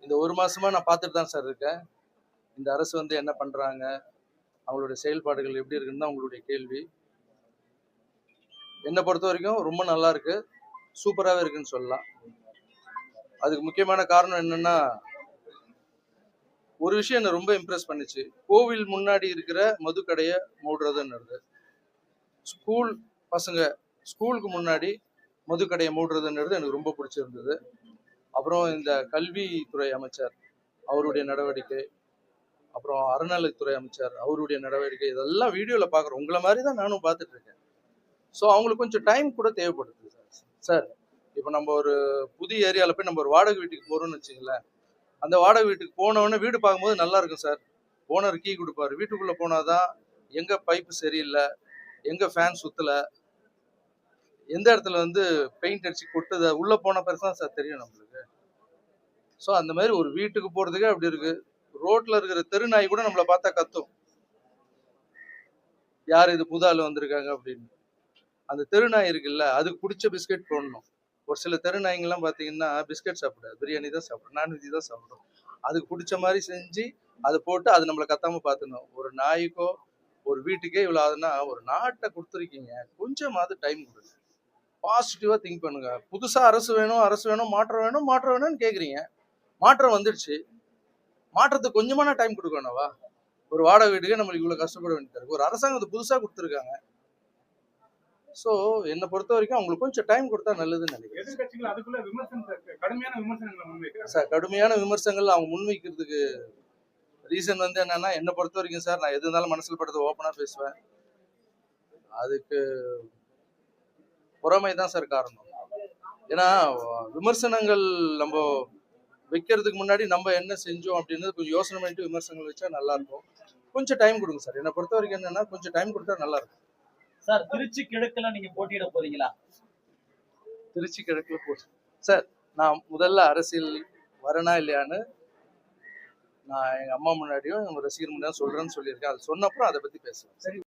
இந்த ஒரு மாசமா நான் பார்த்துட்டு தான் சார் இருக்கேன். இந்த அரசு வந்து என்ன பண்றாங்க, அவங்களுடைய செயல்பாடுகள் எப்படி இருக்குன்னு தான் உங்களுடைய கேள்வி. என்ன பொறுத்த வரைக்கும் ரொம்ப நல்லா இருக்கு, சூப்பராகவே இருக்குன்னு சொல்லலாம். அதுக்கு முக்கியமான காரணம் என்னன்னா, ஒரு விஷயம் என்ன ரொம்ப இம்ப்ரெஸ் பண்ணுச்சு. கோவில் முன்னாடி இருக்கிற மதுக்கடையை மூடுறதுன்னுறது. ஸ்கூல் பசங்க ஸ்கூலுக்கு முன்னாடி மதுக்கடையை மூடுறதுன்றது எனக்கு ரொம்ப பிடிச்சிருந்தது. அப்புறம் இந்த கல்வித்துறை அமைச்சர் அவருடைய நடவடிக்கை, அப்புறம் அறநிலைத்துறை அமைச்சர் அவருடைய நடவடிக்கை, இதெல்லாம் வீடியோவில் பார்க்குறோம். உங்களை மாதிரி தான் நானும் பார்த்துட்டு இருக்கேன். ஸோ அவங்களுக்கு கொஞ்சம் டைம் கூட தேவைப்படுது சார். இப்போ நம்ம ஒரு புதிய ஏரியாவில் போய் நம்ம ஒரு வாடகை வீட்டுக்கு போகிறோம்னு வச்சுங்களேன். அந்த வாடகை வீட்டுக்கு போனவொடனே வீடு பார்க்கும்போது நல்லா இருக்கும் சார். ஓனர் கீ கொடுப்பாரு. வீட்டுக்குள்ளே போனாதான் எங்கே பைப்பு சரியில்லை, எங்கே ஃபேன் சுற்றலை, எந்த இடத்துல வந்து பெயிண்ட் அடிச்சு கொட்டுது, உள்ளே போன பிறகு தான் சார் தெரியும் நம்மளுக்கு. ஸோ அந்த மாதிரி ஒரு வீட்டுக்கு போகிறதுக்கே அப்படி இருக்கு. ரோட்ல இருக்கிற தெருநாய் கூட நம்மளை பார்த்தா கத்தும், யார் இது புது ஆள் வந்திருக்காங்க அப்படின்னு. அந்த தெருநாய் இருக்குல்ல, அதுக்கு பிடிச்ச பிஸ்கெட் போடணும். ஒரு சில தெருநாய்ங்கெல்லாம் பார்த்தீங்கன்னா பிஸ்கெட் சாப்பிடாது, பிரியாணி தான் சாப்பிடும், நான்வெஜ் தான் சாப்பிடும். அதுக்கு பிடிச்ச மாதிரி செஞ்சு அதை போட்டு அது நம்மளை கத்தாம பார்த்துக்கணும். ஒரு நாய்க்கோ ஒரு வீட்டுக்கே இவ்வளோ ஆகுதுன்னா, ஒரு நாட்டை கொடுத்துருக்கீங்க, கொஞ்சமாவது டைம் கொடுங்க, பாசிட்டிவா திங்க் பண்ணுங்க. புதுசா அரசு வேணும், அரசு வேணும், மாற்றம் வேணும், மாற்றம் வேணும்னு கேட்குறீங்க. மாற்றம் வந்துடுச்சு, மாற்றத்துக்கு கொஞ்சமான டைம் கொடுக்கணும்வா? ஒரு வாடகை வீட்டுக்கே நம்மளுக்கு இவ்வளவு கஷ்டப்பட வேண்டியது இருக்கு. ஒரு அரசாங்கத்தை புதுசா கொடுத்துருக்காங்க. சோ என்னை பொறுத்த வரைக்கும் அவங்களுக்கு கொஞ்சம் டைம் கொடுத்தா நல்லதுன்னு நினைக்கிறேன் சார். கடுமையான விமர்சனங்கள் அவங்க முன்வைக்கிறதுக்கு ரீசன் வந்து என்னன்னா, என்னை பொறுத்த வரைக்கும் சார், நான் எது இருந்தாலும் மனசுல படுறது ஓப்பனா பேசுவேன். அதுக்கு பொறாமை தான் சார் காரணம். ஏன்னா விமர்சனங்கள் நம்ம வைக்கிறதுக்கு முன்னாடி நம்ம என்ன செஞ்சோம் அப்படின்னு கொஞ்சம் யோசனை பண்ணிட்டு விமர்சனங்கள் வச்சா நல்லா இருக்கும். கொஞ்சம் டைம் கொடுங்க சார். என்னை பொறுத்த வரைக்கும் என்னன்னா, கொஞ்சம் டைம் கொடுத்தா நல்லா இருக்கும் சார். திருச்சி கிழக்குல நீங்க போட்டியிட போறீங்களா? திருச்சி கிழக்குல போட்டு சார், நான் முதல்ல அரசியல் வரனா இல்லையான்னு நான் எங்க அம்மா முன்னாடியும் எங்க ரசிகர் முன்னாடியும் சொல்றேன்னு சொல்லியிருக்கேன். அது சொன்னப்புறம் அதை பத்தி பேசுவேன்.